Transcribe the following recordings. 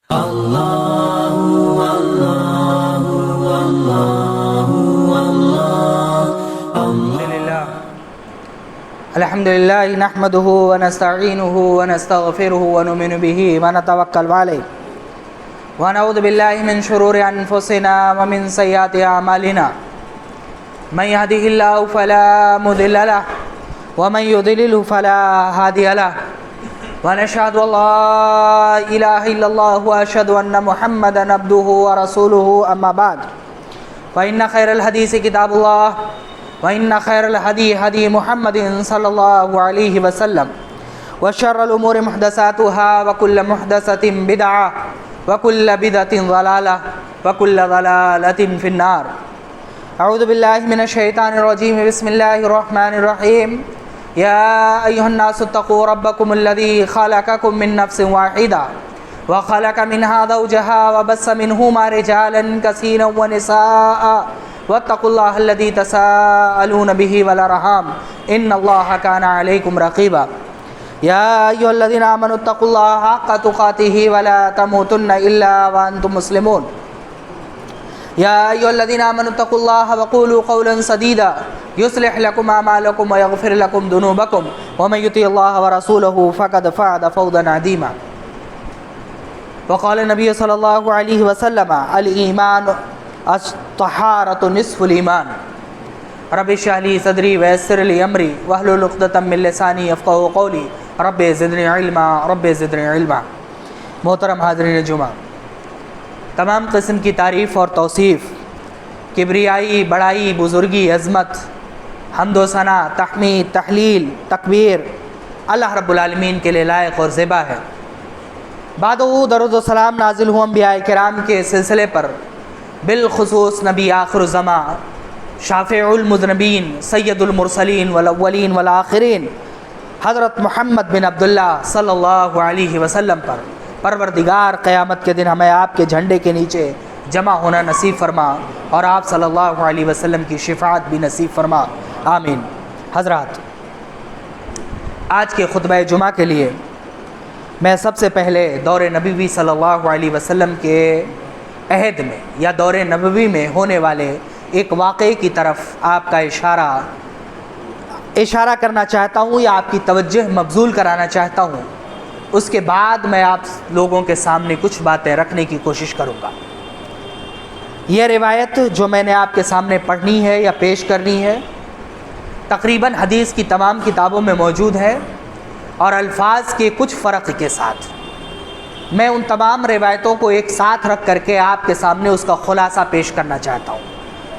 الحمد لله نحمده ونستعينه ونستغفره ونؤمن به ونتوكل عليه ونعوذ بالله من شرور أنفسنا ومن سيئات أعمالنا من يهده الله فلا مضل له ومن يضلل فلا هادي له ونشهد أن لا إله إلا الله وأشهد أن محمدا عبده ورسوله أما بعد فإن خير الحديث كتاب الله وإن خير الهدي هدي محمد صلى الله عليه وسلم وشر الأمور محدثاتها وكل محدثة بدعة وكل بدعة ضلالة وكل ضلالة في النار. أعوذ بالله من الشيطان الرجيم. بسم الله الرحمن الرحيم. يا أيها الناس اتقوا ربكم الذي خلقكم من نفس واحدة وخلق منها زوجها وبث منهما رجالا كثيرا ونساء واتقوا الله الذي تساءلون به والأرحام إن الله كان عليكم رقيبا. يا أيها الذين آمنوا اتقوا الله حق تقاته ولا تموتن إلا وأنتم مسلمون. يا أيها الذين آمنوا اتقوا الله وقولوا قولا سديدا يصلح لكم أعمالكم ويغفر لكم ذنوبكم ومن يطع الله ورسوله فقد فاز فوزا عظيما. وقال النبي صلى الله عليه وسلم الإيمان الطهارة نصف الإيمان. رب اشرح لي صدري ويسر لي أمري واحلل عقدة من لساني يفقهوا قولي رب زدني علما رب زدنی علما. محترم حاضرین جمعہ، تمام قسم کی تعریف اور توصیف، کبریائی، بڑائی، بزرگی، عظمت، حمد و ثنا، تحمید، تحلیل، تکبیر اللہ رب العالمین کے لیے لائق اور زیبا ہے. بعد درود و سلام نازل ہوں انبیاء کرام کے سلسلے پر، بالخصوص نبی آخر الزماں، شافع المذنبین، سید المرسلین والاولین والآخرین، حضرت محمد بن عبداللہ صلی اللہ علیہ وسلم پر. پروردگار قیامت کے دن ہمیں آپ کے جھنڈے کے نیچے جمع ہونا نصیب فرما اور آپ صلی اللہ علیہ وسلم کی شفاعت بھی نصیب فرما، آمین. حضرات، آج کے خطبہ جمعہ کے لیے میں سب سے پہلے دور نبوی صلی اللہ علیہ وسلم کے عہد میں یا دور نبوی میں ہونے والے ایک واقعے کی طرف آپ کا اشارہ کرنا چاہتا ہوں یا آپ کی توجہ مبذول کرانا چاہتا ہوں. اس کے بعد میں آپ لوگوں کے سامنے کچھ باتیں رکھنے کی کوشش کروں گا. یہ روایت جو میں نے آپ کے سامنے پڑھنی ہے یا پیش کرنی ہے، تقریباً حدیث کی تمام کتابوں میں موجود ہے اور الفاظ کے کچھ فرق کے ساتھ. میں ان تمام روایتوں کو ایک ساتھ رکھ کر کے آپ کے سامنے اس کا خلاصہ پیش کرنا چاہتا ہوں.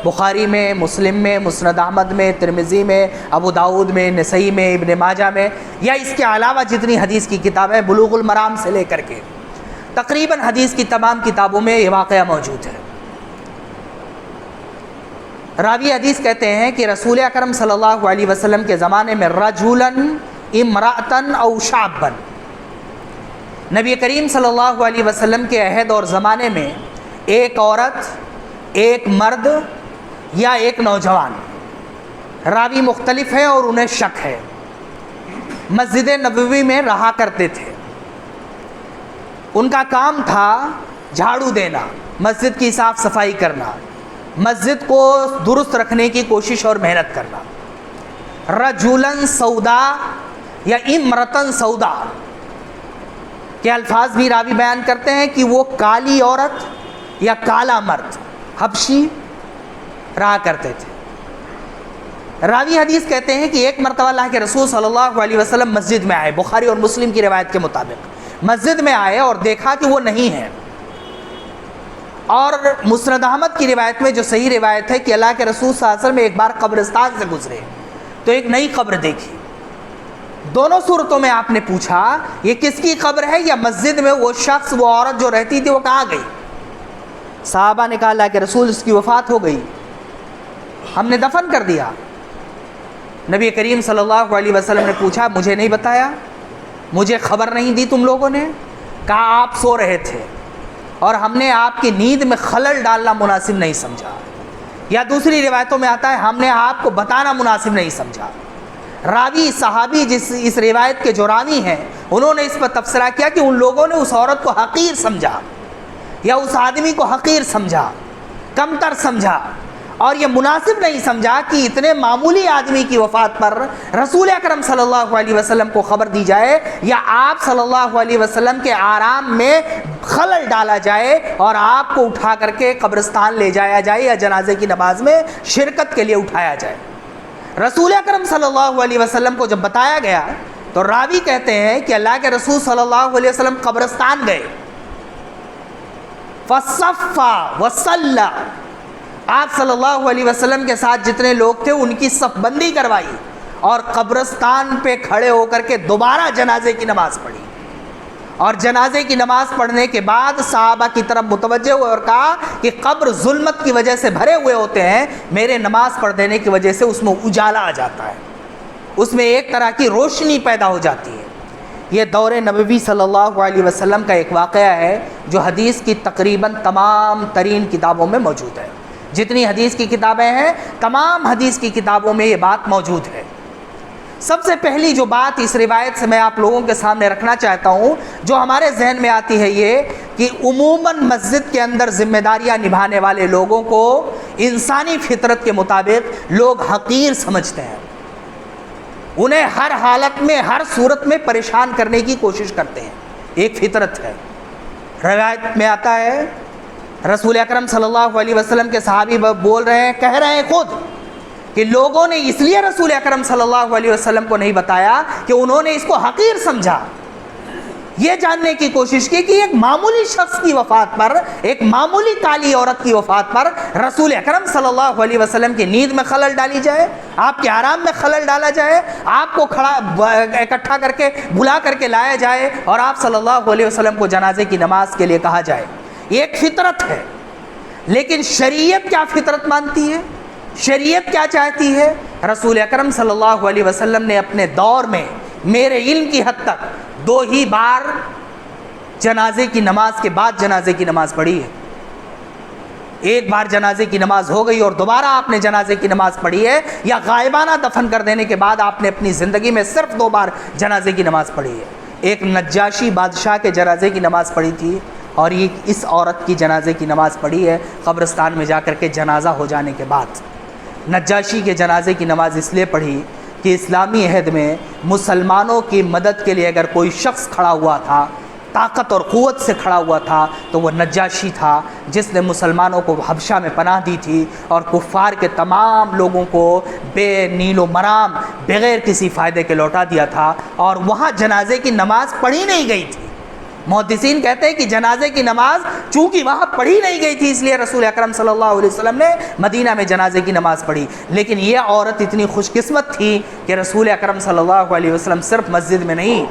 بخاری میں، مسلم میں، مسند احمد میں، ترمذی میں، ابو داؤد میں، نسائی میں، ابن ماجہ میں، یا اس کے علاوہ جتنی حدیث کی کتابیں بلوغ المرام سے لے کر کے تقریباً حدیث کی تمام کتابوں میں یہ واقعہ موجود ہے. راوی حدیث کہتے ہیں کہ رسول اکرم صلی اللہ علیہ وسلم کے زمانے میں رجلاً امرأةً او شاباً، نبی کریم صلی اللہ علیہ وسلم کے عہد اور زمانے میں ایک عورت، ایک مرد یا ایک نوجوان، راوی مختلف ہے اور انہیں شک ہے، مسجد نبوی میں رہا کرتے تھے. ان کا کام تھا جھاڑو دینا، مسجد کی صاف صفائی کرنا، مسجد کو درست رکھنے کی کوشش اور محنت کرنا. رجلاً سودا یا امرأةً سودا کے الفاظ بھی راوی بیان کرتے ہیں کہ وہ کالی عورت یا کالا مرد، حبشی رہا کرتے تھے. راوی حدیث کہتے ہیں کہ ایک مرتبہ اللہ کے رسول صلی اللہ علیہ وسلم مسجد میں آئے. بخاری اور مسلم کی روایت کے مطابق مسجد میں آئے اور دیکھا کہ وہ نہیں ہے. اور مسند احمد کی روایت میں جو صحیح روایت ہے کہ اللہ کے رسول صلی اللہ علیہ وسلم ایک بار قبرستان سے گزرے تو ایک نئی قبر دیکھی. دونوں صورتوں میں آپ نے پوچھا یہ کس کی قبر ہے، یا مسجد میں وہ شخص، وہ عورت جو رہتی تھی وہ کہاں گئی؟ صحابہ نے کہا اللہ کے رسول اس کی وفات ہو گئی، ہم نے دفن کر دیا. نبی کریم صلی اللہ علیہ وسلم نے پوچھا مجھے نہیں بتایا، مجھے خبر نہیں دی تم لوگوں نے؟ کہا آپ سو رہے تھے اور ہم نے آپ کی نیند میں خلل ڈالنا مناسب نہیں سمجھا. یا دوسری روایتوں میں آتا ہے ہم نے آپ کو بتانا مناسب نہیں سمجھا. راوی صحابی اس روایت کے جو راوی ہیں انہوں نے اس پر تبصرہ کیا کہ ان لوگوں نے اس عورت کو حقیر سمجھا، یا اس آدمی کو حقیر سمجھا، کمتر سمجھا، اور یہ مناسب نہیں سمجھا کہ اتنے معمولی آدمی کی وفات پر رسول اکرم صلی اللہ علیہ وسلم کو خبر دی جائے یا آپ صلی اللہ علیہ وسلم کے آرام میں خلل ڈالا جائے اور آپ کو اٹھا کر کے قبرستان لے جایا جائے یا جنازے کی نماز میں شرکت کے لیے اٹھایا جائے۔ رسول اکرم صلی اللہ علیہ وسلم کو جب بتایا گیا تو راوی کہتے ہیں کہ اللہ کے رسول صلی اللہ علیہ وسلم قبرستان گئے، فصفا وصلی، آپ صلی اللہ علیہ وسلم کے ساتھ جتنے لوگ تھے ان کی صف بندی کروائی اور قبرستان پہ کھڑے ہو کر کے دوبارہ جنازے کی نماز پڑھی، اور جنازے کی نماز پڑھنے کے بعد صحابہ کی طرف متوجہ ہوئے اور کہا کہ قبر ظلمت کی وجہ سے بھرے ہوئے ہوتے ہیں، میرے نماز پڑھ دینے کی وجہ سے اس میں اجالا آ جاتا ہے، اس میں ایک طرح کی روشنی پیدا ہو جاتی ہے۔ یہ دور نبوی صلی اللہ علیہ وسلم کا ایک واقعہ ہے جو حدیث کی تقریباً تمام ترین کتابوں میں موجود ہے۔ جتنی حدیث کی کتابیں ہیں تمام حدیث کی کتابوں میں یہ بات موجود ہے۔ سب سے پہلی جو بات اس روایت سے میں آپ لوگوں کے سامنے رکھنا چاہتا ہوں، جو ہمارے ذہن میں آتی ہے، یہ کہ عموماً مسجد کے اندر ذمہ داریاں نبھانے والے لوگوں کو انسانی فطرت کے مطابق لوگ حقیر سمجھتے ہیں، انہیں ہر حالت میں ہر صورت میں پریشان کرنے کی کوشش کرتے ہیں، ایک فطرت ہے۔ روایت میں آتا ہے رسول اکرم صلی اللہ علیہ وسلم کے صحابی بول رہے ہیں، کہہ رہے ہیں خود کہ لوگوں نے اس لیے رسول اکرم صلی اللہ علیہ وسلم کو نہیں بتایا کہ انہوں نے اس کو حقیر سمجھا، یہ جاننے کی کوشش کی کہ ایک معمولی شخص کی وفات پر، ایک معمولی کالی عورت کی وفات پر رسول اکرم صلی اللہ علیہ وسلم کی نیند میں خلل ڈالی جائے، آپ کے آرام میں خلل ڈالا جائے، آپ کو اکٹھا کر کے بلا کر کے لایا جائے اور آپ صلی اللہ علیہ وسلم کو جنازے کی نماز کے لیے کہا جائے۔ یہ ایک فطرت ہے، لیکن شریعت کیا فطرت مانتی ہے، شریعت کیا چاہتی ہے؟ رسول اکرم صلی اللہ علیہ وسلم نے اپنے دور میں میرے علم کی حد تک 2 ہی بار جنازے کی نماز کے بعد جنازے کی نماز پڑھی ہے۔ ایک بار جنازے کی نماز ہو گئی اور دوبارہ آپ نے جنازے کی نماز پڑھی ہے، یا غائبانہ دفن کر دینے کے بعد آپ نے اپنی زندگی میں صرف 2 بار جنازے کی نماز پڑھی ہے۔ ایک نجاشی بادشاہ کے جنازے کی نماز پڑھی تھی، اور یہ اس عورت کی جنازے کی نماز پڑھی ہے قبرستان میں جا کر کے جنازہ ہو جانے کے بعد۔ نجاشی کے جنازے کی نماز اس لیے پڑھی کہ اسلامی عہد میں مسلمانوں کی مدد کے لیے اگر کوئی شخص کھڑا ہوا تھا، طاقت اور قوت سے کھڑا ہوا تھا، تو وہ نجاشی تھا، جس نے مسلمانوں کو حبشہ میں پناہ دی تھی اور کفار کے تمام لوگوں کو بے نیل و مرام بغیر کسی فائدے کے لوٹا دیا تھا، اور وہاں جنازے کی نماز پڑھی نہیں گئی تھی۔ محدثین کہتے ہیں کہ جنازے کی نماز چونکہ وہاں پڑھی نہیں گئی تھی، اس لیے رسول اکرم صلی اللہ علیہ وسلم نے مدینہ میں جنازے کی نماز پڑھی، لیکن یہ عورت اتنی خوش قسمت تھی کہ رسول اکرم صلی اللہ علیہ وسلم صرف مسجد میں نہیں،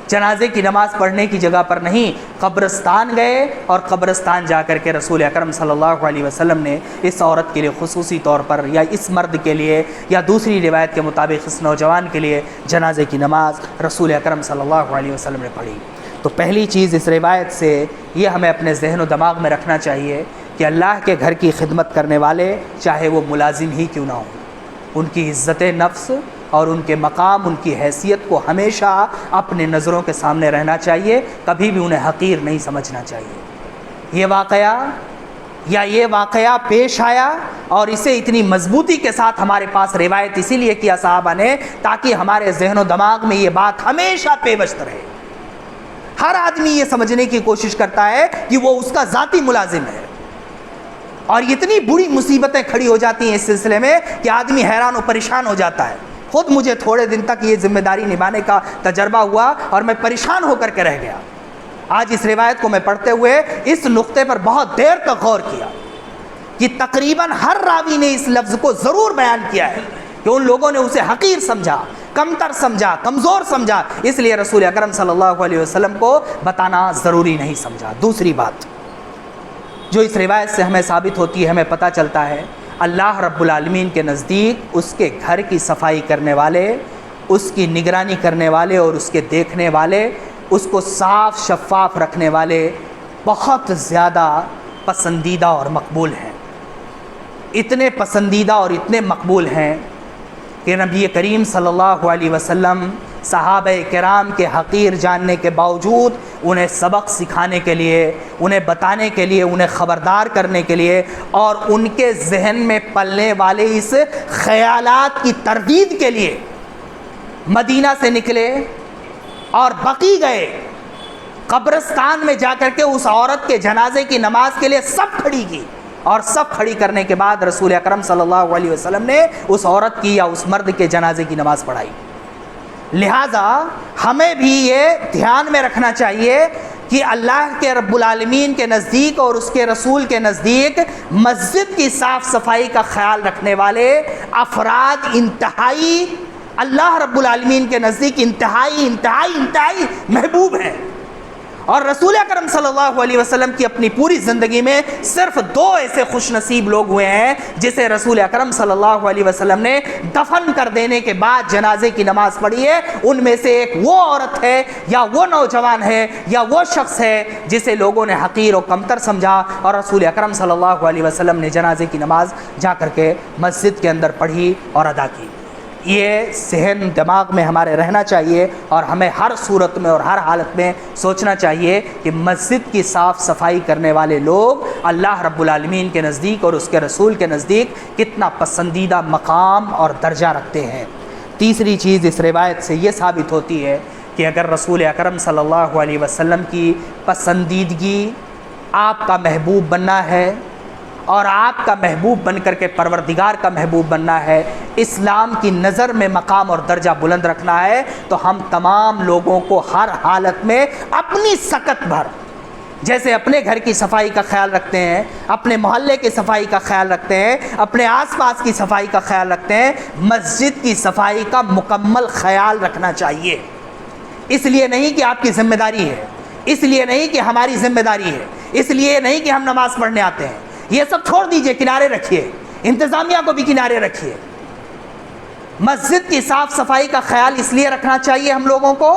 جنازے کی نماز پڑھنے کی جگہ پر نہیں، قبرستان گئے، اور قبرستان جا کر کے رسول اکرم صلی اللہ علیہ وسلم نے اس عورت کے لیے خصوصی طور پر، یا اس مرد کے لیے، یا دوسری روایت کے مطابق اس نوجوان کے لیے جنازے کی نماز رسول اکرم صلی اللہ علیہ وسلم نے پڑھی۔ تو پہلی چیز اس روایت سے یہ ہمیں اپنے ذہن و دماغ میں رکھنا چاہیے کہ اللہ کے گھر کی خدمت کرنے والے چاہے وہ ملازم ہی کیوں نہ ہوں، ان کی عزت نفس اور ان کے مقام، ان کی حیثیت کو ہمیشہ اپنے نظروں کے سامنے رہنا چاہیے، کبھی بھی انہیں حقیر نہیں سمجھنا چاہیے۔ یہ واقعہ پیش آیا اور اسے اتنی مضبوطی کے ساتھ ہمارے پاس روایت اسی لیے کیا صحابہ نے تاکہ ہمارے ذہن و دماغ میں یہ بات ہمیشہ پیوست رہے۔ ہر آدمی یہ سمجھنے کی کوشش کرتا ہے کہ وہ اس کا ذاتی ملازم ہے، اور اتنی بری مصیبتیں کھڑی ہو جاتی ہیں اس سلسلے میں کہ آدمی حیران و پریشان ہو جاتا ہے۔ خود مجھے تھوڑے دن تک یہ ذمہ داری نبھانے کا تجربہ ہوا اور میں پریشان ہو کر کے رہ گیا۔ آج اس روایت کو میں پڑھتے ہوئے اس نقطے پر بہت دیر تک غور کیا کہ تقریباً ہر راوی نے اس لفظ کو ضرور بیان کیا ہے کہ ان لوگوں نے اسے حقیر سمجھا، کمتر سمجھا، کمزور سمجھا، اس لیے رسول اکرم صلی اللہ علیہ وسلم کو بتانا ضروری نہیں سمجھا۔ دوسری بات جو اس روایت سے ہمیں ثابت ہوتی ہے، ہمیں پتہ چلتا ہے اللہ رب العالمین کے نزدیک اس کے گھر کی صفائی کرنے والے، اس کی نگرانی کرنے والے اور اس کے دیکھنے والے، اس کو صاف شفاف رکھنے والے بہت زیادہ پسندیدہ اور مقبول ہیں۔ اتنے پسندیدہ اور اتنے مقبول ہیں کہ نبی کریم صلی اللہ علیہ وسلم صحابہ کرام کے حقیر جاننے کے باوجود انہیں سبق سکھانے کے لیے، انہیں بتانے کے لیے، انہیں خبردار کرنے کے لیے اور ان کے ذہن میں پلنے والے اس خیالات کی تردید کے لیے مدینہ سے نکلے اور بقی گئے، قبرستان میں جا کر کے اس عورت کے جنازے کی نماز کے لیے سب کھڑی کی، اور سب کھڑی کرنے کے بعد رسول اکرم صلی اللہ علیہ وسلم نے اس عورت کی یا اس مرد کے جنازے کی نماز پڑھائی۔ لہٰذا ہمیں بھی یہ دھیان میں رکھنا چاہیے کہ اللہ کے رب العالمین کے نزدیک اور اس کے رسول کے نزدیک مسجد کی صاف صفائی کا خیال رکھنے والے افراد انتہائی اللہ رب العالمین کے نزدیک انتہائی محبوب ہیں۔ اور رسول اکرم صلی اللہ علیہ وسلم کی اپنی پوری زندگی میں صرف 2 ایسے خوش نصیب لوگ ہوئے ہیں جسے رسول اکرم صلی اللہ علیہ وسلم نے دفن کر دینے کے بعد جنازے کی نماز پڑھی ہے۔ ان میں سے ایک وہ عورت ہے یا وہ نوجوان ہے یا وہ شخص ہے جسے لوگوں نے حقیر و کمتر سمجھا اور رسول اکرم صلی اللہ علیہ وسلم نے جنازے کی نماز جا کر کے مسجد کے اندر پڑھی اور ادا کی۔ یہ ذہن دماغ میں ہمارے رہنا چاہیے اور ہمیں ہر صورت میں اور ہر حالت میں سوچنا چاہیے کہ مسجد کی صاف صفائی کرنے والے لوگ اللہ رب العالمین کے نزدیک اور اس کے رسول کے نزدیک کتنا پسندیدہ مقام اور درجہ رکھتے ہیں۔ تیسری چیز اس روایت سے یہ ثابت ہوتی ہے کہ اگر رسول اکرم صلی اللہ علیہ وسلم کی پسندیدگی آپ کا محبوب بننا ہے اور آپ کا محبوب بن کر کے پروردگار کا محبوب بننا ہے، اسلام کی نظر میں مقام اور درجہ بلند رکھنا ہے، تو ہم تمام لوگوں کو ہر حالت میں اپنی سکت بھر، جیسے اپنے گھر کی صفائی کا خیال رکھتے ہیں، اپنے محلے کی صفائی کا خیال رکھتے ہیں، اپنے آس پاس کی صفائی کا خیال رکھتے ہیں، مسجد کی صفائی کا مکمل خیال رکھنا چاہیے۔ اس لیے نہیں کہ آپ کی ذمہ داری ہے، اس لیے نہیں کہ ہماری ذمہ داری ہے، اس لیے نہیں کہ ہم نماز پڑھنے آتے ہیں، یہ سب چھوڑ دیجئے، کنارے رکھیے، انتظامیہ کو بھی کنارے رکھیے۔ مسجد کی صاف صفائی کا خیال اس لیے رکھنا چاہیے ہم لوگوں کو،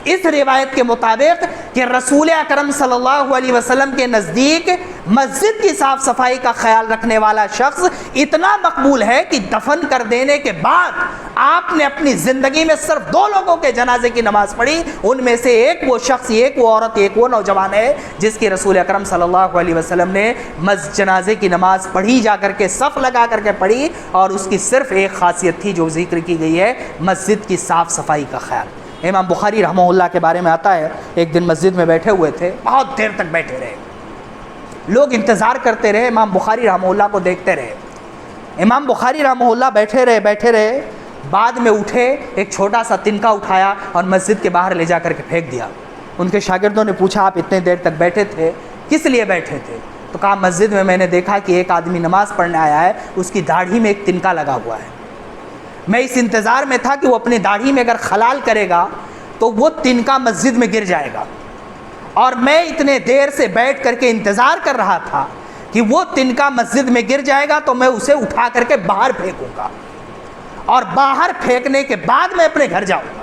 اس روایت کے مطابق کہ رسول اکرم صلی اللہ علیہ وسلم کے نزدیک مسجد کی صاف صفائی کا خیال رکھنے والا شخص اتنا مقبول ہے کہ دفن کر دینے کے بعد آپ نے اپنی زندگی میں صرف 2 لوگوں کے جنازے کی نماز پڑھی، ان میں سے ایک وہ شخص، ایک وہ عورت، ایک وہ نوجوان ہے جس کی رسول اکرم صلی اللہ علیہ وسلم نے جنازے کی نماز پڑھی، جا کر کے صف لگا کر کے پڑھی، اور اس کی صرف ایک خاصیت تھی جو ذکر کی گئی ہے، مسجد کی صاف صفائی کا خیال۔ امام بخاری رحمہ اللہ کے بارے میں آتا ہے، ایک دن مسجد میں بیٹھے ہوئے تھے، بہت دیر تک بیٹھے رہے، لوگ انتظار کرتے رہے، امام بخاری رحمہ اللہ کو دیکھتے رہے۔ امام بخاری رحمہ اللہ بیٹھے رہے، بعد میں اٹھے، ایک چھوٹا سا تنکا اٹھایا اور مسجد کے باہر لے جا کر کے پھینک دیا۔ ان کے شاگردوں نے پوچھا، آپ اتنے دیر تک بیٹھے تھے، کس لیے بیٹھے تھے؟ تو کہا، مسجد میں نے دیکھا کہ ایک آدمی نماز پڑھنے آیا ہے، اس کی داڑھی میں ایک تنکا لگا ہوا ہے، میں اس انتظار میں تھا کہ وہ اپنی داڑھی میں اگر خلال کرے گا تو وہ تنکا مسجد میں گر جائے گا، اور میں اتنے دیر سے بیٹھ کر کے انتظار کر رہا تھا کہ وہ تنکا مسجد میں گر جائے گا تو میں اسے اٹھا کر کے باہر پھینکوں گا، اور باہر پھینکنے کے بعد میں اپنے گھر جاؤں گا۔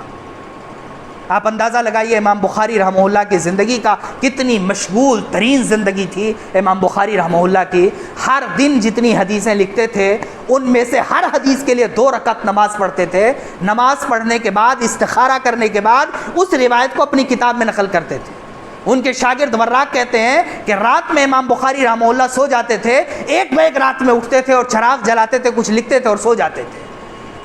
آپ اندازہ لگائیے امام بخاری رحمہ اللہ کی زندگی کا کتنی مشغول ترین زندگی تھی امام بخاری رحمہ اللہ کی۔ ہر دن جتنی حدیثیں لکھتے تھے ان میں سے ہر حدیث کے لیے 2 رکعت نماز پڑھتے تھے، نماز پڑھنے کے بعد استخارہ کرنے کے بعد اس روایت کو اپنی کتاب میں نقل کرتے تھے۔ ان کے شاگرد وراق کہتے ہیں کہ رات میں امام بخاری رحمہ اللہ سو جاتے تھے، ایک بیگ رات میں اٹھتے تھے اور چراغ جلاتے تھے، کچھ لکھتے تھے اور سو جاتے تھے۔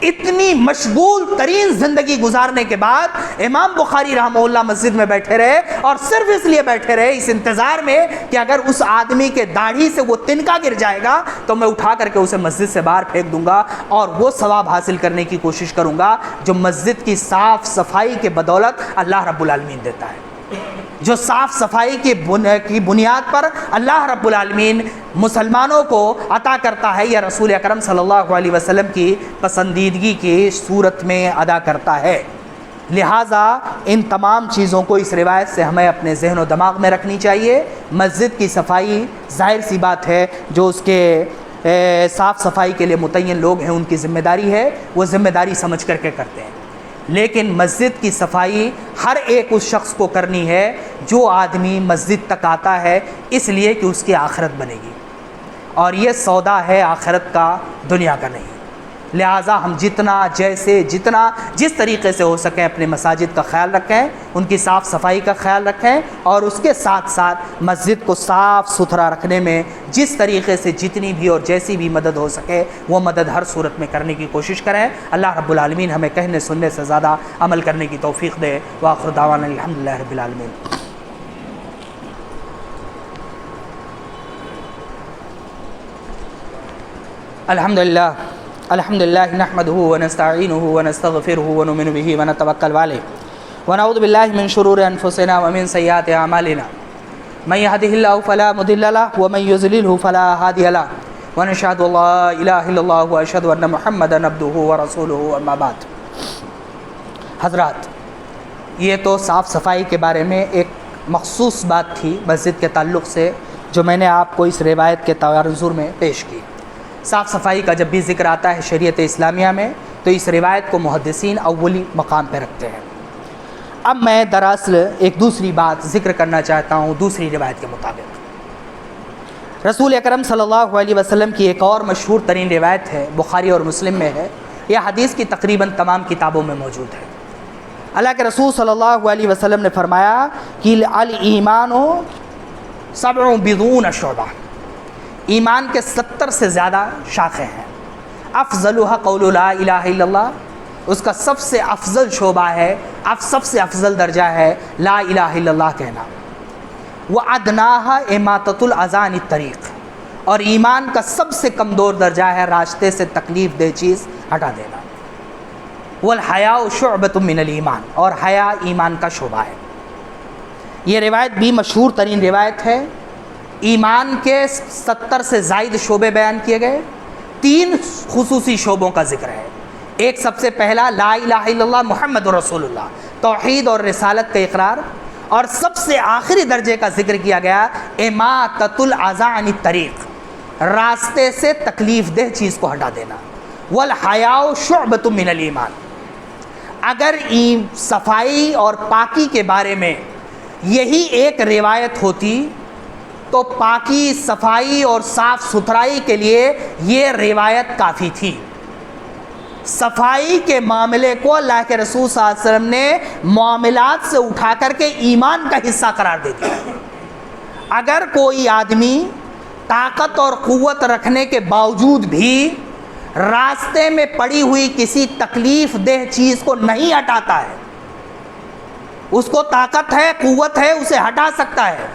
اتنی مشغول ترین زندگی گزارنے کے بعد امام بخاری رحمہ اللہ مسجد میں بیٹھے رہے، اور صرف اس لیے بیٹھے رہے، اس انتظار میں کہ اگر اس آدمی کے داڑھی سے وہ تنکا گر جائے گا تو میں اٹھا کر کے اسے مسجد سے باہر پھینک دوں گا اور وہ ثواب حاصل کرنے کی کوشش کروں گا جو مسجد کی صاف صفائی کے بدولت اللہ رب العالمین دیتا ہے، جو صاف صفائی کی بنیاد پر اللہ رب العالمین مسلمانوں کو عطا کرتا ہے یا رسول اکرم صلی اللہ علیہ وسلم کی پسندیدگی کی صورت میں ادا کرتا ہے۔ لہٰذا ان تمام چیزوں کو اس روایت سے ہمیں اپنے ذہن و دماغ میں رکھنی چاہیے۔ مسجد کی صفائی ظاہر سی بات ہے، جو اس کے صاف صفائی کے لیے متعین لوگ ہیں ان کی ذمہ داری ہے، وہ ذمہ داری سمجھ کر کے کرتے ہیں، لیکن مسجد کی صفائی ہر ایک اس شخص کو کرنی ہے جو آدمی مسجد تک آتا ہے اس لیے کہ اس کی آخرت بنے گی، اور یہ سودا ہے آخرت کا، دنیا کا نہیں۔ لہٰذا ہم جس طریقے سے ہو سکے اپنے مساجد کا خیال رکھیں، ان کی صاف صفائی کا خیال رکھیں، اور اس کے ساتھ ساتھ مسجد کو صاف ستھرا رکھنے میں جس طریقے سے جتنی بھی اور جیسی بھی مدد ہو سکے وہ مدد ہر صورت میں کرنے کی کوشش کریں۔ اللہ رب العالمین ہمیں کہنے سننے سے زیادہ عمل کرنے کی توفیق دے۔ وآخر دعوانا الحمدللہ رب العالمین۔ الحمدللہ نحمدہ ونستعینہ ونستغفرہ ونؤمن بہ ونتوکل علیہ ونعوذ باللہ من شرور انفسنا ومن سیئات اعمالنا من یہدہ اللہ فلا مضل لہ ومن یضللہ فلا ہادی لہ ونشہد ان لا الہ الا اللہ واشہد ان محمدا عبدہ ورسولہ اما بعد۔ حضرات، یہ تو صاف صفائی کے بارے میں ایک مخصوص بات تھی مسجد کے تعلق سے جو میں نے آپ کو اس روایت کے تناظر میں پیش کی۔ صاف صفائی کا جب بھی ذکر آتا ہے شریعت اسلامیہ میں تو اس روایت کو محدثین اولی مقام پہ رکھتے ہیں۔ اب میں دراصل ایک دوسری بات ذکر کرنا چاہتا ہوں دوسری روایت کے مطابق۔ رسول اکرم صلی اللہ علیہ وسلم کی ایک اور مشہور ترین روایت ہے، بخاری اور مسلم میں ہے، یہ حدیث کی تقریباً تمام کتابوں میں موجود ہے۔ اللہ کے رسول صلی اللہ علیہ وسلم نے فرمایا کہ الایمان 70 شعبہ، ایمان کے 70 سے زیادہ شاخیں ہیں۔ افضلها قول لا الہ الا اللہ، اس کا سب سے افضل شعبہ ہے، سب سے افضل درجہ ہے لا الہ الا اللہ کہنا۔ وَأَدْنَاهَا إِمَاطَةُ الْأَذَى عَنِ الطَّرِيقِ، اور ایمان کا سب سے کمزور درجہ ہے راستے سے تکلیف دہ چیز ہٹا دینا۔ وَالْحَيَاءُ شُعْبَةٌ مِّنَ الْإِيمَانِ، اور حیا ایمان کا شعبہ ہے۔ یہ روایت بھی مشہور ترین روایت ہے۔ ایمان کے 70 سے زائد شعبے بیان کیے گئے، 3 خصوصی شعبوں کا ذکر ہے۔ ایک سب سے پہلا لا الہ الا اللہ محمد رسول اللہ، توحید اور رسالت کا اقرار، اور سب سے آخری درجے کا ذکر کیا گیا اماطۃ الاذی عن الطریق، راستے سے تکلیف دہ چیز کو ہٹا دینا۔ والحیاء شعبۃ من الایمان، اگر صفائی اور پاکی کے بارے میں یہی ایک روایت ہوتی تو پاکی، صفائی اور صاف ستھرائی کے لیے یہ روایت کافی تھی۔ صفائی کے معاملے کو اللہ کے رسول صلی اللہ علیہ وسلم نے معاملات سے اٹھا کر کے ایمان کا حصہ قرار دے دیا۔ اگر کوئی آدمی طاقت اور قوت رکھنے کے باوجود بھی راستے میں پڑی ہوئی کسی تکلیف دہ چیز کو نہیں ہٹاتا ہے، اس کو طاقت ہے، قوت ہے، اسے ہٹا سکتا ہے،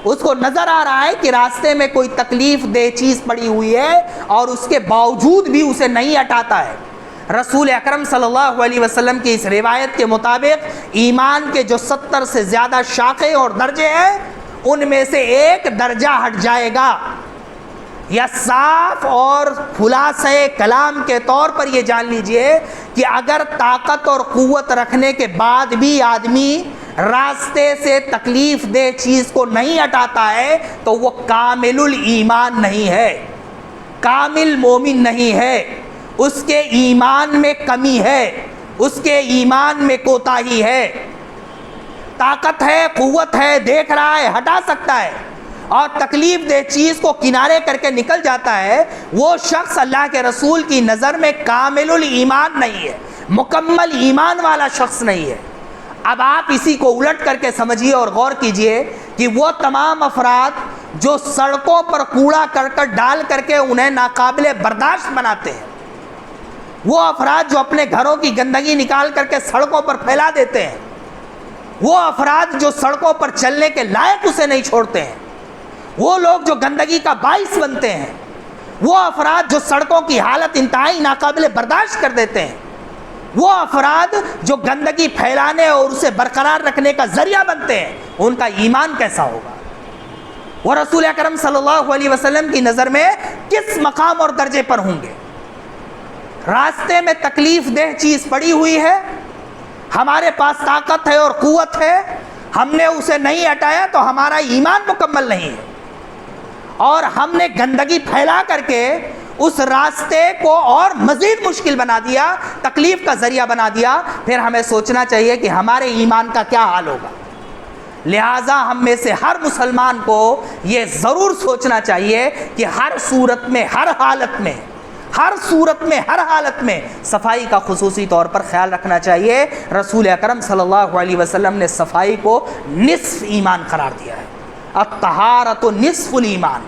اس کو نظر آ رہا ہے کہ راستے میں کوئی تکلیف دہ چیز پڑی ہوئی ہے اور اس کے باوجود بھی اسے نہیں ہٹاتا ہے، رسول اکرم صلی اللہ علیہ وسلم کی اس روایت کے مطابق ایمان کے جو 70 سے زیادہ شاخیں اور درجے ہیں ان میں سے ایک درجہ ہٹ جائے گا۔ یا صاف اور خلاصۂ کلام کے طور پر یہ جان لیجئے کہ اگر طاقت اور قوت رکھنے کے بعد بھی آدمی راستے سے تکلیف دہ چیز کو نہیں ہٹاتا ہے تو وہ کامل الایمان نہیں ہے، کامل مومن نہیں ہے، اس کے ایمان میں کمی ہے، اس کے ایمان میں کوتاہی ہے۔ طاقت ہے، قوت ہے، دیکھ رہا ہے، ہٹا سکتا ہے اور تکلیف دہ چیز کو کنارے کر کے نکل جاتا ہے، وہ شخص اللہ کے رسول کی نظر میں کامل الایمان نہیں ہے، مکمل ایمان والا شخص نہیں ہے۔ اب آپ اسی کو الٹ کر کے سمجھیے اور غور کیجئے کہ وہ تمام افراد جو سڑکوں پر کوڑا کرکٹ ڈال کر کے انہیں ناقابل برداشت بناتے ہیں، وہ افراد جو اپنے گھروں کی گندگی نکال کر کے سڑکوں پر پھیلا دیتے ہیں، وہ افراد جو سڑکوں پر چلنے کے لائق اسے نہیں چھوڑتے ہیں، وہ لوگ جو گندگی کا باعث بنتے ہیں، وہ افراد جو سڑکوں کی حالت انتہائی ناقابل برداشت کر دیتے ہیں، وہ افراد جو گندگی پھیلانے اور اسے برقرار رکھنے کا ذریعہ بنتے ہیں، ان کا ایمان کیسا ہوگا؟ وہ رسول اکرم صلی اللہ علیہ وسلم کی نظر میں کس مقام اور درجے پر ہوں گے؟ راستے میں تکلیف دہ چیز پڑی ہوئی ہے، ہمارے پاس طاقت ہے اور قوت ہے، ہم نے اسے نہیں ہٹایا تو ہمارا ایمان مکمل نہیں ہے، اور ہم نے گندگی پھیلا کر کے اس راستے کو اور مزید مشکل بنا دیا، تکلیف کا ذریعہ بنا دیا، پھر ہمیں سوچنا چاہیے کہ ہمارے ایمان کا کیا حال ہوگا۔ لہٰذا ہم میں سے ہر مسلمان کو یہ ضرور سوچنا چاہیے کہ ہر صورت میں، ہر حالت میں، ہر صورت میں ہر حالت میں صفائی کا خصوصی طور پر خیال رکھنا چاہیے۔ رسول اکرم صلی اللہ علیہ وسلم نے صفائی کو نصف ایمان قرار دیا ہے۔ الطہارۃ نصف الایمان،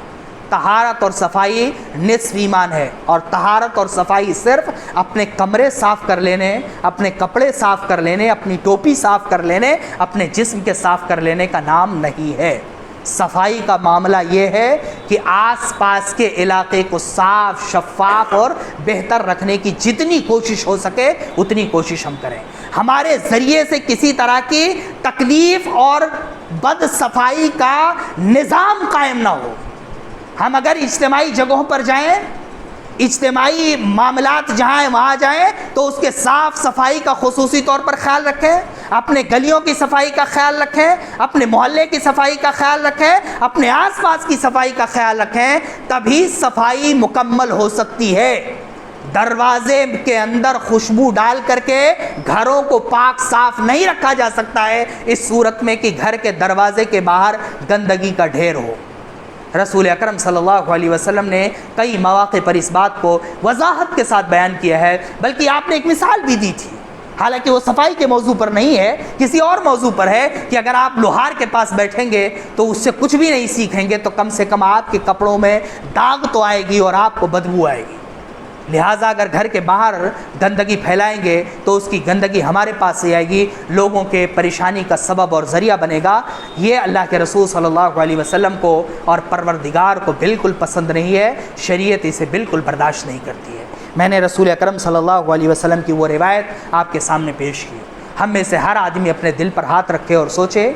طہارت اور صفائی نصف ایمان ہے، اور طہارت اور صفائی صرف اپنے کمرے صاف کر لینے، اپنے کپڑے صاف کر لینے، اپنی ٹوپی صاف کر لینے، اپنے جسم کے صاف کر لینے کا نام نہیں ہے۔ صفائی کا معاملہ یہ ہے کہ آس پاس کے علاقے کو صاف، شفاف اور بہتر رکھنے کی جتنی کوشش ہو سکے اتنی کوشش ہم کریں۔ ہمارے ذریعے سے کسی طرح کی تکلیف اور بد صفائی کا نظام قائم نہ ہو۔ ہم اگر اجتماعی جگہوں پر جائیں، اجتماعی معاملات جہاں ہیں وہاں جائیں تو اس کے صاف صفائی کا خصوصی طور پر خیال رکھیں، اپنے گلیوں کی صفائی کا خیال رکھیں، اپنے محلے کی صفائی کا خیال رکھیں، اپنے آس پاس کی صفائی کا خیال رکھیں، تبھی صفائی مکمل ہو سکتی ہے۔ دروازے کے اندر خوشبو ڈال کر کے گھروں کو پاک صاف نہیں رکھا جا سکتا ہے اس صورت میں کہ گھر کے دروازے کے باہر گندگی کا ڈھیر ہو۔ رسول اکرم صلی اللہ علیہ وسلم نے کئی مواقع پر اس بات کو وضاحت کے ساتھ بیان کیا ہے، بلکہ آپ نے ایک مثال بھی دی تھی، حالانکہ وہ صفائی کے موضوع پر نہیں ہے، کسی اور موضوع پر ہے، کہ اگر آپ لوہار کے پاس بیٹھیں گے تو اس سے کچھ بھی نہیں سیکھیں گے تو کم سے کم آپ کے کپڑوں میں داغ تو آئے گی اور آپ کو بدبو آئے گی۔ لہٰذا اگر گھر کے باہر گندگی پھیلائیں گے تو اس کی گندگی ہمارے پاس سے آئے گی، لوگوں کے پریشانی کا سبب اور ذریعہ بنے گا۔ یہ اللہ کے رسول صلی اللہ علیہ وسلم کو اور پروردگار کو بالکل پسند نہیں ہے، شریعت اسے بالکل برداشت نہیں کرتی ہے۔ میں نے رسول اکرم صلی اللہ علیہ وسلم کی وہ روایت آپ کے سامنے پیش کی۔ ہم میں سے ہر آدمی اپنے دل پر ہاتھ رکھے اور سوچے،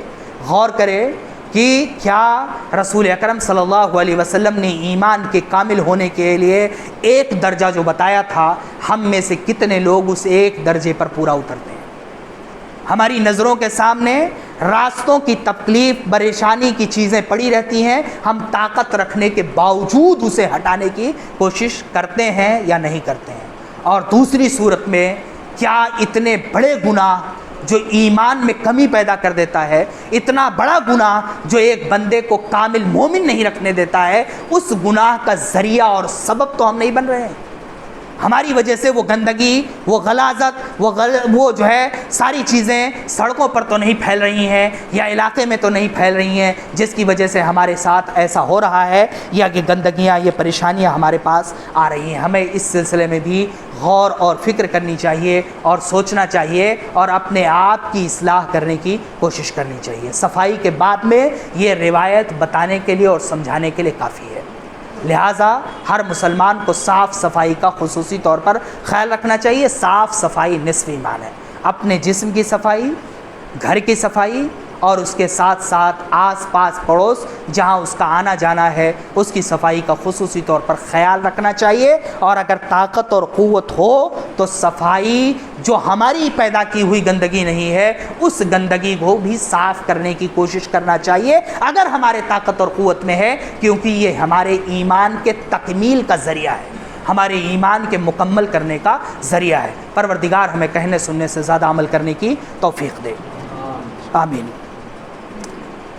غور کرے کہ کیا رسول اکرم صلی اللہ علیہ وسلم نے ایمان کے کامل ہونے کے لیے ایک درجہ جو بتایا تھا، ہم میں سے کتنے لوگ اس ایک درجے پر پورا اترتے ہیں؟ ہماری نظروں کے سامنے راستوں کی تکلیف، پریشانی کی چیزیں پڑی رہتی ہیں، ہم طاقت رکھنے کے باوجود اسے ہٹانے کی کوشش کرتے ہیں یا نہیں کرتے ہیں؟ اور دوسری صورت میں کیا اتنے بڑے گناہ جو ایمان میں کمی پیدا کر دیتا ہے، اتنا بڑا گناہ جو ایک بندے کو کامل مومن نہیں رکھنے دیتا ہے، اس گناہ کا ذریعہ اور سبب تو ہم نہیں بن رہے ہیں؟ ہماری وجہ سے وہ گندگی، وہ غلاظت، وہ جو ہے ساری چیزیں سڑکوں پر تو نہیں پھیل رہی ہیں یا علاقے میں تو نہیں پھیل رہی ہیں جس کی وجہ سے ہمارے ساتھ ایسا ہو رہا ہے، یا کہ گندگیاں، یہ پریشانیاں ہمارے پاس آ رہی ہیں۔ ہمیں اس سلسلے میں بھی غور اور فکر کرنی چاہیے اور سوچنا چاہیے اور اپنے آپ کی اصلاح کرنے کی کوشش کرنی چاہیے۔ صفائی کے بعد میں یہ روایت بتانے کے لیے اور سمجھانے کے لیے کافی ہے۔ لہٰذا ہر مسلمان کو صاف صفائی کا خصوصی طور پر خیال رکھنا چاہیے۔ صاف صفائی نصف ایمان ہے۔ اپنے جسم کی صفائی، گھر کی صفائی، اور اس کے ساتھ ساتھ آس پاس پڑوس جہاں اس کا آنا جانا ہے اس کی صفائی کا خصوصی طور پر خیال رکھنا چاہیے۔ اور اگر طاقت اور قوت ہو تو صفائی جو ہماری پیدا کی ہوئی گندگی نہیں ہے اس گندگی کو بھی صاف کرنے کی کوشش کرنا چاہیے اگر ہمارے طاقت اور قوت میں ہے، کیونکہ یہ ہمارے ایمان کے تکمیل کا ذریعہ ہے، ہمارے ایمان کے مکمل کرنے کا ذریعہ ہے۔ پروردگار ہمیں کہنے سننے سے زیادہ عمل کرنے کی توفیق دے، آمین۔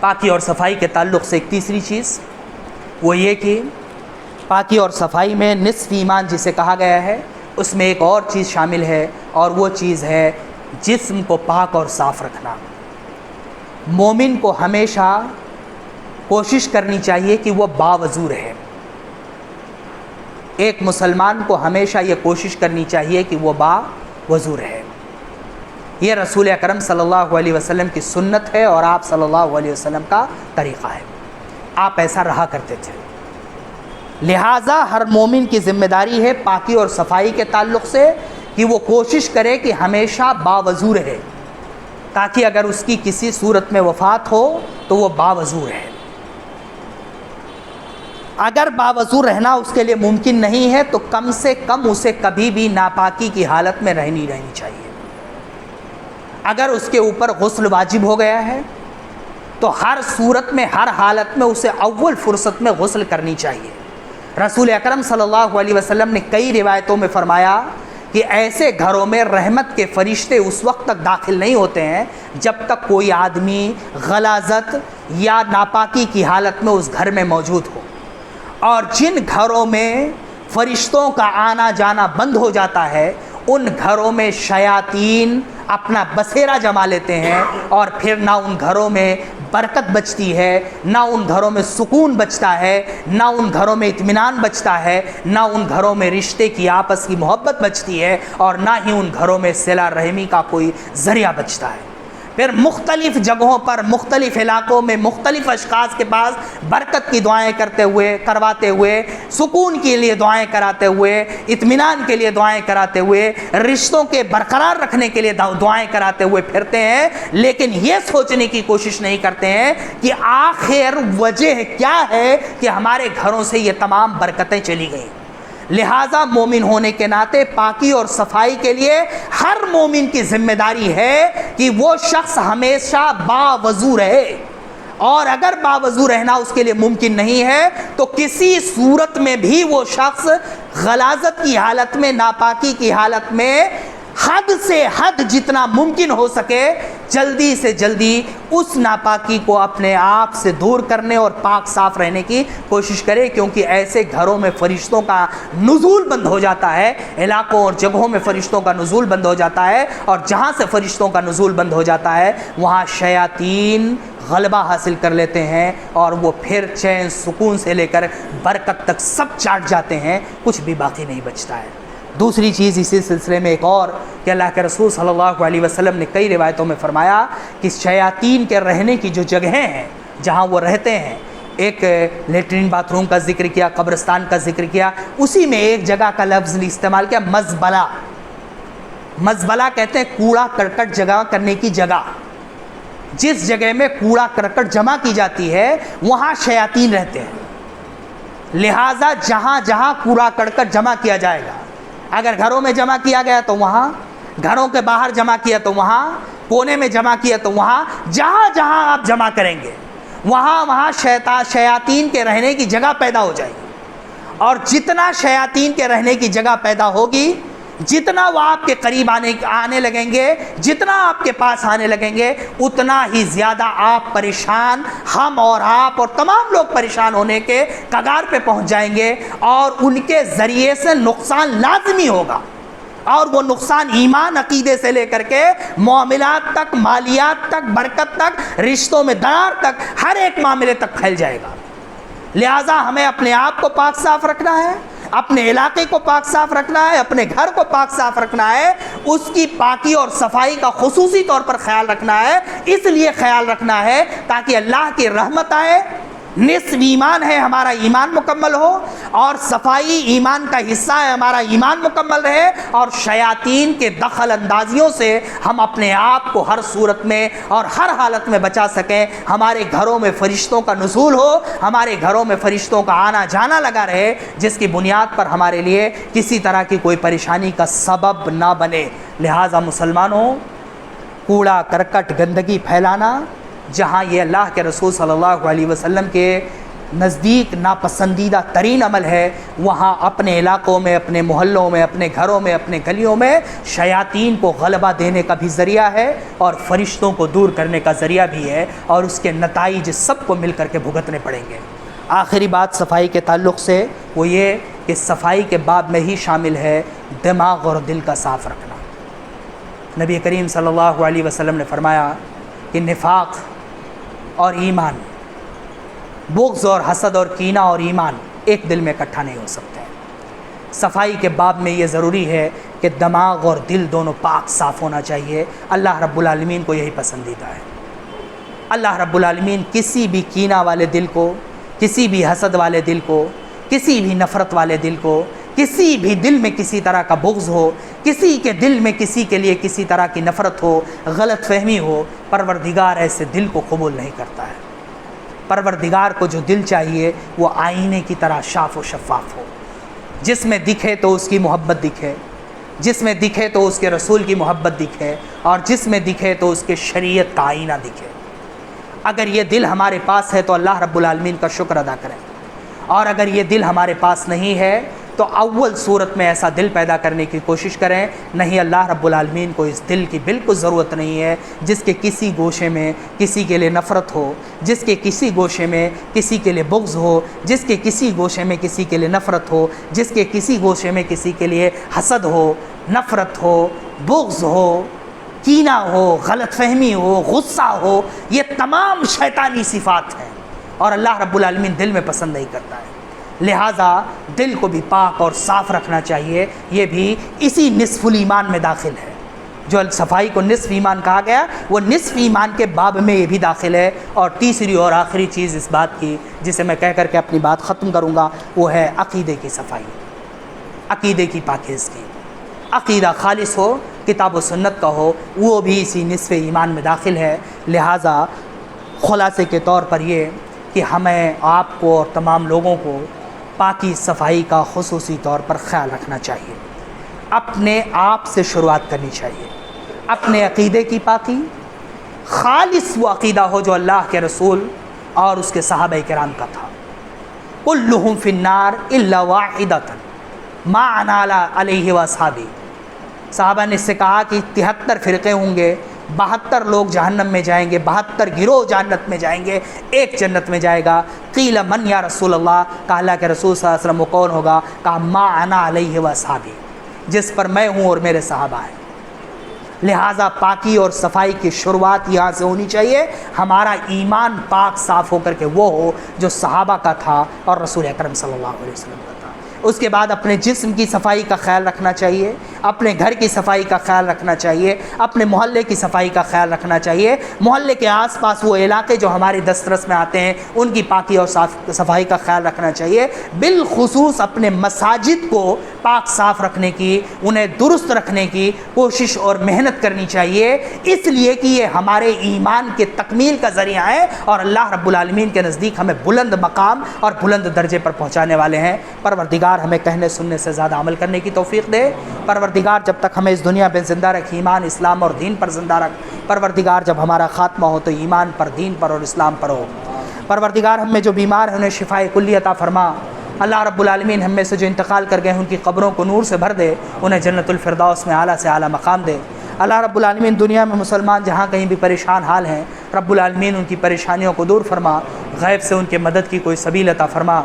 پاکی اور صفائی کے تعلق سے ایک تیسری چیز وہ یہ کہ پاکی اور صفائی میں نصف ایمان جسے کہا گیا ہے اس میں ایک اور چیز شامل ہے، اور وہ چیز ہے جسم کو پاک اور صاف رکھنا۔ مومن کو ہمیشہ کوشش کرنی چاہیے کہ وہ باوضو رہے۔ ایک مسلمان کو ہمیشہ یہ کوشش کرنی چاہیے کہ وہ باوضو رہے۔ یہ رسول اکرم صلی اللہ علیہ وسلم کی سنت ہے اور آپ صلی اللہ علیہ وسلم کا طریقہ ہے، آپ ایسا رہا کرتے تھے۔ لہٰذا ہر مومن کی ذمہ داری ہے پاکی اور صفائی کے تعلق سے کہ وہ کوشش کرے کہ ہمیشہ باوضو رہے، تاکہ اگر اس کی کسی صورت میں وفات ہو تو وہ باوضو رہے۔ اگر باوضو رہنا اس کے لیے ممکن نہیں ہے تو کم سے کم اسے کبھی بھی ناپاکی کی حالت میں رہنی چاہیے۔ اگر اس کے اوپر غسل واجب ہو گیا ہے تو ہر صورت میں، ہر حالت میں اسے اول فرصت میں غسل کرنی چاہیے۔ رسول اکرم صلی اللہ علیہ وسلم نے کئی روایتوں میں فرمایا کہ ایسے گھروں میں رحمت کے فرشتے اس وقت تک داخل نہیں ہوتے ہیں جب تک کوئی آدمی غلاظت یا ناپاکی کی حالت میں اس گھر میں موجود ہو، اور جن گھروں میں فرشتوں کا آنا جانا بند ہو جاتا ہے، ان گھروں میں شیاطین اپنا بسیرا جما لیتے ہیں، اور پھر نہ ان گھروں میں برکت بچتی ہے، نہ ان گھروں میں سکون بچتا ہے، نہ ان گھروں میں اطمینان بچتا ہے، نہ ان گھروں میں رشتے کی آپس کی محبت بچتی ہے، اور نہ ہی ان گھروں میں صلہ رحمی کا کوئی ذریعہ بچتا ہے۔ پھر مختلف جگہوں پر، مختلف علاقوں میں، مختلف اشخاص کے پاس برکت کی دعائیں کرواتے ہوئے، سکون کے لیے دعائیں کراتے ہوئے، اطمینان کے لیے دعائیں کراتے ہوئے، رشتوں کے برقرار رکھنے کے لیے دعائیں کراتے ہوئے پھرتے ہیں، لیکن یہ سوچنے کی کوشش نہیں کرتے ہیں کہ آخر وجہ کیا ہے کہ ہمارے گھروں سے یہ تمام برکتیں چلی گئیں۔ لہٰذا مومن ہونے کے ناطے پاکی اور صفائی کے لیے ہر مومن کی ذمہ داری ہے کہ وہ شخص ہمیشہ باوضو رہے، اور اگر باوضو رہنا اس کے لیے ممکن نہیں ہے تو کسی صورت میں بھی وہ شخص غلاظت کی حالت میں، ناپاکی کی حالت میں، حد سے حد جتنا ممکن ہو سکے جلدی سے جلدی اس ناپاکی کو اپنے آپ سے دور کرنے اور پاک صاف رہنے کی کوشش کرے، کیونکہ ایسے گھروں میں فرشتوں کا نزول بند ہو جاتا ہے، علاقوں اور جگہوں میں فرشتوں کا نزول بند ہو جاتا ہے، اور جہاں سے فرشتوں کا نزول بند ہو جاتا ہے وہاں شیاطین غلبہ حاصل کر لیتے ہیں، اور وہ پھر چین سکون سے لے کر برکت تک سب چاٹ جاتے ہیں، کچھ بھی باقی نہیں بچتا ہے۔ دوسری چیز اسی سلسلے میں ایک اور کہ اللہ کے رسول صلی اللہ علیہ وسلم نے کئی روایتوں میں فرمایا کہ شیاطین کے رہنے کی جو جگہیں ہیں جہاں وہ رہتے ہیں، ایک لیٹرین باتھ روم کا ذکر کیا، قبرستان کا ذکر کیا، اسی میں ایک جگہ کا لفظ استعمال کیا، مزبلہ۔ مزبلہ کہتے ہیں کوڑا کرکٹ جمع کرنے کی جگہ۔ جس جگہ میں کوڑا کرکٹ جمع کی جاتی ہے وہاں شیاطین رہتے ہیں، لہٰذا جہاں جہاں کوڑا کرکٹ جمع کیا جائے گا، اگر گھروں میں جمع کیا گیا تو وہاں، گھروں کے باہر جمع کیا تو وہاں، کونے میں جمع کیا تو وہاں، جہاں جہاں آپ جمع کریں گے وہاں شیاطین کے رہنے کی جگہ پیدا ہو جائے گی، اور جتنا شیاطین کے رہنے کی جگہ پیدا ہوگی، جتنا وہ آپ کے قریب آنے لگیں گے، جتنا آپ کے پاس آنے لگیں گے، اتنا ہی زیادہ آپ پریشان، ہم اور آپ اور تمام لوگ پریشان ہونے کے کگار پہ پہنچ جائیں گے، اور ان کے ذریعے سے نقصان لازمی ہوگا، اور وہ نقصان ایمان عقیدے سے لے کر کے معاملات تک، مالیات تک، برکت تک، رشتوں میں درار تک، ہر ایک معاملے تک پھیل جائے گا۔ لہٰذا ہمیں اپنے آپ کو پاک صاف رکھنا ہے، اپنے علاقے کو پاک صاف رکھنا ہے، اپنے گھر کو پاک صاف رکھنا ہے، اس کی پاکی اور صفائی کا خصوصی طور پر خیال رکھنا ہے، اس لیے خیال رکھنا ہے تاکہ اللہ کی رحمت آئے، نصف ایمان ہے ہمارا ایمان مکمل ہو، اور صفائی ایمان کا حصہ ہے ہمارا ایمان مکمل رہے، اور شیاطین کے دخل اندازیوں سے ہم اپنے آپ کو ہر صورت میں اور ہر حالت میں بچا سکیں، ہمارے گھروں میں فرشتوں کا نزول ہو، ہمارے گھروں میں فرشتوں کا آنا جانا لگا رہے، جس کی بنیاد پر ہمارے لیے کسی طرح کی کوئی پریشانی کا سبب نہ بنے۔ لہٰذا مسلمانوں، کوڑا کرکٹ گندگی پھیلانا جہاں یہ اللہ کے رسول صلی اللہ علیہ وسلم کے نزدیک ناپسندیدہ ترین عمل ہے، وہاں اپنے علاقوں میں، اپنے محلوں میں، اپنے گھروں میں، اپنے گلیوں میں شیاطین کو غلبہ دینے کا بھی ذریعہ ہے، اور فرشتوں کو دور کرنے کا ذریعہ بھی ہے، اور اس کے نتائج سب کو مل کر کے بھگتنے پڑیں گے۔ آخری بات صفائی کے تعلق سے وہ یہ کہ صفائی کے باب میں ہی شامل ہے دماغ اور دل کا صاف رکھنا۔ نبی کریم صلی اللہ علیہ وسلم نے فرمایا کہ نفاق اور ایمان، بغض اور حسد اور کینہ اور ایمان ایک دل میں اکٹھا نہیں ہو سکتے۔ صفائی کے باب میں یہ ضروری ہے کہ دماغ اور دل دونوں پاک صاف ہونا چاہیے۔ اللہ رب العالمین کو یہی پسندیدہ ہے۔ اللہ رب العالمین کسی بھی کینہ والے دل کو، کسی بھی حسد والے دل کو، کسی بھی نفرت والے دل کو، کسی بھی دل میں کسی طرح کا بغض ہو، کسی کے دل میں کسی کے لیے کسی طرح کی نفرت ہو، غلط فہمی ہو، پروردگار ایسے دل کو قبول نہیں کرتا ہے۔ پروردگار کو جو دل چاہیے وہ آئینے کی طرح صاف و شفاف ہو، جس میں دکھے تو اس کی محبت دکھے، جس میں دکھے تو اس کے رسول کی محبت دکھے، اور جس میں دکھے تو اس کے شریعت کا آئینہ دکھے۔ اگر یہ دل ہمارے پاس ہے تو اللہ رب العالمین کا شکر ادا کریں، اور اگر یہ دل ہمارے پاس نہیں ہے تو اول صورت میں ایسا دل پیدا کرنے کی کوشش کریں. نہیں، اللہ رب العالمین کو اس دل کی بالکل ضرورت نہیں ہے جس کے کسی گوشے میں کسی کے لیے نفرت ہو، جس کے کسی گوشے میں کسی کے لیے بغض ہو، جس کے کسی گوشے میں کسی کے لیے نفرت ہو، جس کے کسی گوشے میں کسی کے لیے حسد ہو، نفرت ہو، بغض ہو، کینہ ہو، غلط فہمی ہو، غصہ ہو. یہ تمام شیطانی صفات ہیں اور اللہ رب العالمین دل میں پسند نہیں کرتا ہے. لہٰذا دل کو بھی پاک اور صاف رکھنا چاہیے. یہ بھی اسی نصف الایمان میں داخل ہے. جو صفائی کو نصف ایمان کہا گیا وہ نصف ایمان کے باب میں یہ بھی داخل ہے. اور تیسری اور آخری چیز اس بات کی جسے میں کہہ کر کے اپنی بات ختم کروں گا وہ ہے عقیدے کی صفائی، عقیدے کی پاکیزگی. عقیدہ خالص ہو، کتاب و سنت کا ہو، وہ بھی اسی نصف ایمان میں داخل ہے. لہٰذا خلاصے کے طور پر یہ کہ ہمیں آپ کو اور تمام لوگوں کو پاکی صفائی کا خصوصی طور پر خیال رکھنا چاہیے. اپنے آپ سے شروعات کرنی چاہیے. اپنے عقیدے کی پاکی، خالص وہ عقیدہ ہو جو اللہ کے رسول اور اس کے صحابہ کرام کا تھا. کلہم فی النار الا واحدۃ ما انا علیہ واصحابی. صحابہ نے اس سے کہا کہ 73 فرقے ہوں گے، 72 لوگ جہنم میں جائیں گے، 72 گروہ جنت میں جائیں گے، ایک جنت میں جائے گا. قیل من یا رسول اللہ، کہا اللہ کے رسول صلی اللہ علیہ وسلم وہ کون ہوگا؟ کہا ما انا علیہ واصحابی، جس پر میں ہوں اور میرے صحابہ ہیں. لہٰذا پاکی اور صفائی کی شروعات یہاں سے ہونی چاہیے. ہمارا ایمان پاک صاف ہو کر کے وہ ہو جو صحابہ کا تھا اور رسول اکرم صلی اللہ علیہ وسلم کا تھا. اس کے بعد اپنے جسم کی صفائی کا خیال رکھنا چاہیے، اپنے گھر کی صفائی کا خیال رکھنا چاہیے، اپنے محلے کی صفائی کا خیال رکھنا چاہیے. محلے کے آس پاس وہ علاقے جو ہماری دسترس میں آتے ہیں ان کی پاکی اور صفائی کا خیال رکھنا چاہیے. بالخصوص اپنے مساجد کو پاک صاف رکھنے کی، انہیں درست رکھنے کی کوشش اور محنت کرنی چاہیے، اس لیے کہ یہ ہمارے ایمان کے تکمیل کا ذریعہ ہے اور اللہ رب العالمین کے نزدیک ہمیں بلند مقام اور بلند درجے پر پہنچانے والے ہیں. پروردگار ہمیں کہنے سننے سے زیادہ عمل کرنے کی توفیق دے. پروردگار جب تک ہمیں اس دنیا پہ زندہ رکھ، ایمان، اسلام اور دین پر زندہ رکھ. پروردگار جب ہمارا خاتمہ ہو تو ایمان پر، دین پر اور اسلام پر ہو. پروردگار ہم میں جو بیمار ہیں انہیں شفائے کلی عطا فرما. اللہ رب العالمین ہم میں سے جو انتقال کر گئے ہیں ان کی قبروں کو نور سے بھر دے، انہیں جنت الفردوس میں اعلیٰ سے اعلیٰ مقام دے. اللہ رب العالمین دنیا میں مسلمان جہاں کہیں بھی پریشان حال ہیں، رب العالمین ان کی پریشانیوں کو دور فرما، غیب سے ان کے مدد کی کوئی سبیل عطا فرما.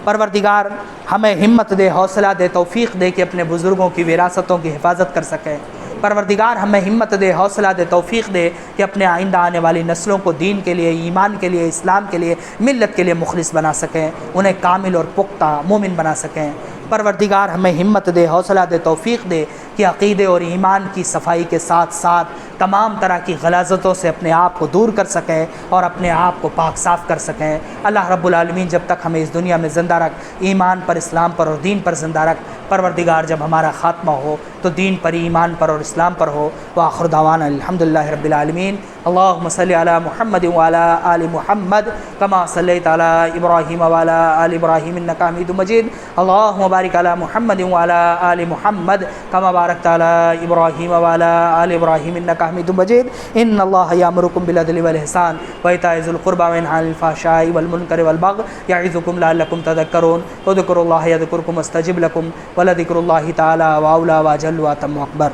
پروردگار ہمیں ہمت دے، حوصلہ دے، توفیق دے کہ اپنے بزرگوں کی وراثتوں کی حفاظت کر سکیں. پروردگار ہمیں ہمت دے، حوصلہ دے، توفیق دے کہ اپنے آئندہ آنے والی نسلوں کو دین کے لیے، ایمان کے لیے، اسلام کے لیے، ملت کے لیے مخلص بنا سکیں، انہیں کامل اور پختہ مومن بنا سکیں. پروردگار ہمیں ہمت دے، حوصلہ دے، توفیق دے کہ عقیدے اور ایمان کی صفائی کے ساتھ ساتھ تمام طرح کی غلاظتوں سے اپنے آپ کو دور کر سکیں اور اپنے آپ کو پاک صاف کر سکیں. اللہ رب العالمین جب تک ہمیں اس دنیا میں زندہ رکھ، ایمان پر، اسلام پر اور دین پر زندہ رکھ. پروردگار جب ہمارا خاتمہ ہو تو دین پر، ایمان پر اور اسلام پر ہو. وآخر دعوانا الحمدللہ رب العالمین. اللہم صلی علی محمد وعلی آل محمد کما صلیت علی ابراہیم وعلی آل ابراہیم انک حمید مجید. اللہم بارک علی محمد وعلی آل محمد کما بارکت علی ابراہیم وعلی آل ابراہیم انک حمید مجید. ان اللہ یامرکم بالعدل والاحسان وایتاء ذی القربى وینہی عن الفحشاء والمنکر والبغی یعظکم لعلکم تذکرون. اذکروا اللہ یذکرکم واستجب لکم ولذکر اللہ تعالی واولی واجل واتم اکبر.